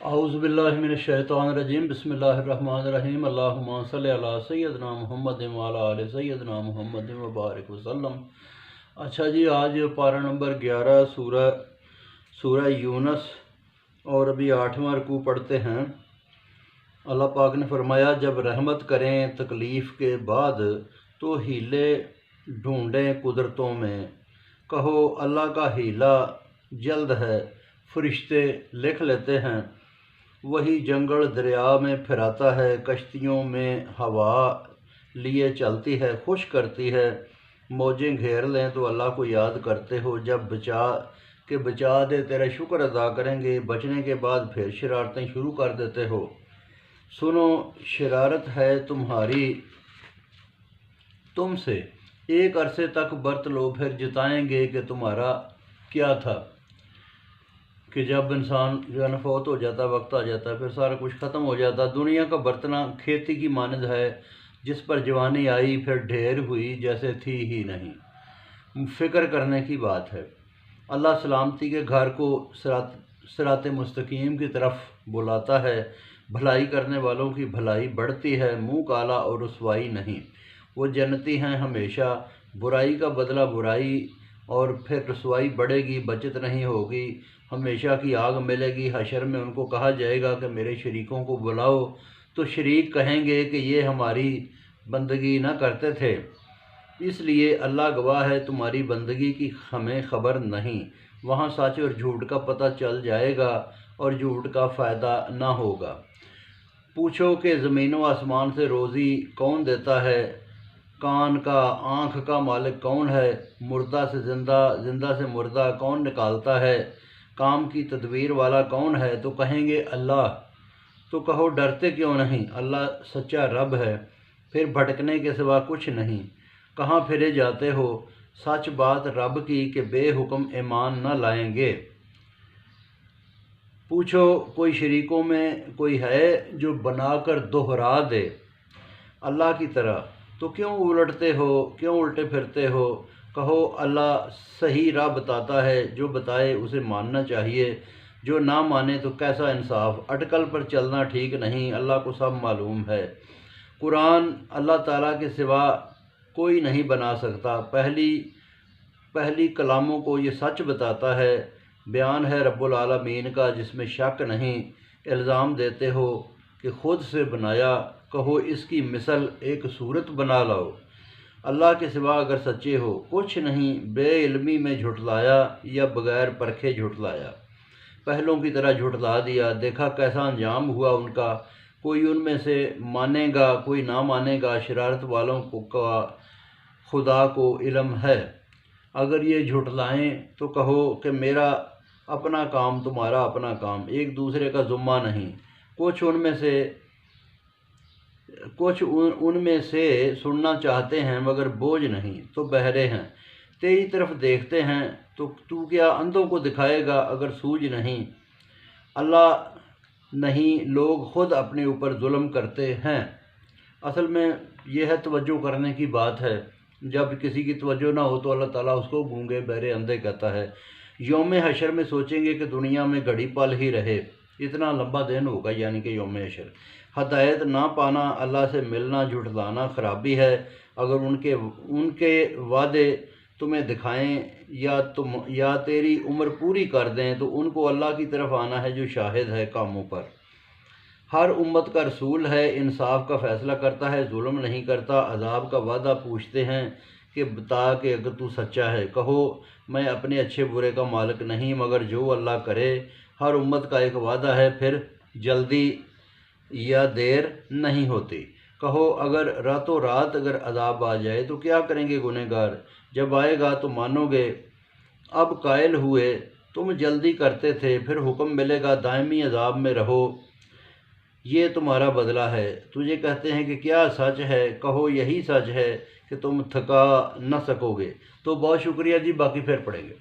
औज़ुबिल्लाहिमिनश्शैतानिर्रजीम बिस्मिल्लाहिर्रहमानिर्रहीम अल्लाहुम्मा सल्लि अला सय्यदना मुहम्मद व अला आलि सय्यदना मुहम्मद व बारिक वसल्लम। अच्छा जी, आज पारा नंबर 11 सूरह यूनुस और अभी 8वां रुकू पढ़ते हैं। अल्लाह पाक ने फरमाया, जब रहमत करें तकलीफ़ के बाद तो हीले ढूंढें कुदरतों में। कहो अल्लाह का हीला जल्द है, फरिश्ते लिख लेते हैं। वही जंगल दरिया में फिराता है, कश्तियों में हवा लिए चलती है, खुश करती है। मौजें घेर लें तो अल्लाह को याद करते हो, जब बचा दे तेरा शुक्र अदा करेंगे। बचने के बाद फिर शरारतें शुरू कर देते हो। सुनो, शरारत है तुम्हारी तुमसे, एक अरसे तक बरत लो, फिर जताएंगे कि तुम्हारा क्या था। कि जब इंसान जो है फौत हो जाता, वक्त आ जाता है, फिर सारा कुछ ख़त्म हो जाता। दुनिया का बरतना खेती की मानद है, जिस पर जवानी आई फिर ढेर हुई, जैसे थी ही नहीं। फ़िक्र करने की बात है। अल्लाह सलामती के घर को सिरात मुस्तकीम की तरफ बुलाता है। भलाई करने वालों की भलाई बढ़ती है, मुँह काला और रुसवाई नहीं। वो जन्नती हैं हमेशा। बुराई का बदला बुराई और फिर रुसवाई बढ़ेगी, बचत नहीं होगी, हमेशा की आग मिलेगी। हशर में उनको कहा जाएगा कि मेरे शरीकों को बुलाओ, तो शरीक कहेंगे कि ये हमारी बंदगी न करते थे, इसलिए अल्लाह गवाह है तुम्हारी बंदगी की हमें ख़बर नहीं। वहाँ सच और झूठ का पता चल जाएगा और झूठ का फ़ायदा ना होगा। पूछो कि ज़मीन व आसमान से रोज़ी कौन देता है, कान का आँख का मालिक कौन है, मुर्दा से ज़िंदा, ज़िंदा से मुर्दा कौन निकालता है, काम की तदबीर वाला कौन है। तो कहेंगे अल्लाह। तो कहो डरते क्यों नहीं, अल्लाह सच्चा रब है, फिर भटकने के सिवा कुछ नहीं। कहाँ फिरे जाते हो, सच बात रब की कि बेहुक्म ईमान न लाएंगे। पूछो कोई शरीकों में कोई है जो बनाकर दोहरा दे अल्लाह की तरह, तो क्यों उलटते हो, क्यों उल्टे फिरते हो। कहो अल्लाह सही राह बताता है, जो बताए उसे मानना चाहिए, जो ना माने तो कैसा इंसाफ। अटकल पर चलना ठीक नहीं, अल्लाह को सब मालूम है। कुरान अल्लाह ताला के सिवा कोई नहीं बना सकता। पहली कलामों को ये सच बताता है। बयान है रब्बुल आलमीन का, जिसमें शक नहीं। इल्ज़ाम देते हो कि खुद से बनाया, कहो इसकी मिसल एक सूरत बना लाओ। अल्लाह के सिवा अगर सच्चे हो, कुछ नहीं बेइल्मी में झुठलाया या बग़ैर परखे झुठलाया। पहलों की तरह झुठला दिया, देखा कैसा अंजाम हुआ उनका। कोई उनमें से मानेगा, कोई ना मानेगा। शरारत वालों का खुदा को इल्म है। अगर ये झुठलाएं तो कहो कि मेरा अपना काम, तुम्हारा अपना काम, एक दूसरे का ज़ुम्मा नहीं। कुछ उनमें से सुनना चाहते हैं मगर बोझ नहीं, तो बहरे हैं। तेरी तरफ देखते हैं तो तू क्या अंधों को दिखाएगा अगर सूझ नहीं। अल्लाह नहीं, लोग ख़ुद अपने ऊपर जुल्म करते हैं। असल में यह है तवज्जो करने की बात है। जब किसी की तवज्जो ना हो तो अल्लाह ताला उसको गूंगे बहरे अंधे कहता है। यौम हशर में सोचेंगे कि दुनिया में घड़ी पल ही रहे, इतना लंबा दिन होगा, यानी कि यौम हशर। हदायत ना पाना, अल्लाह से मिलना झुठलाना खराबी है। अगर उनके वादे तुम्हें दिखाएं या तेरी उम्र पूरी कर दें, तो उनको अल्लाह की तरफ आना है जो शाहिद है कामों पर। हर उम्मत का रसूल है, इंसाफ का फ़ैसला करता है, जुल्म नहीं करता। अजाब का वादा पूछते हैं कि बता कि अगर तू सच्चा है। कहो मैं अपने अच्छे बुरे का मालिक नहीं, मगर जो अल्लाह करे। हर उम्मत का एक वादा है, फिर जल्दी या देर नहीं होती। कहो अगर रातों रात अगर अजाब आ जाए तो क्या करेंगे गुनहगार। जब आएगा तो मानोगे। अब कायल हुए, तुम जल्दी करते थे, फिर हुक्म मिलेगा दायमी अजाब में रहो, ये तुम्हारा बदला है। तुझे कहते हैं कि क्या सच है, कहो यही सच है कि तुम थका न सकोगे। तो बहुत शुक्रिया जी, बाकी फिर पढ़ेंगे।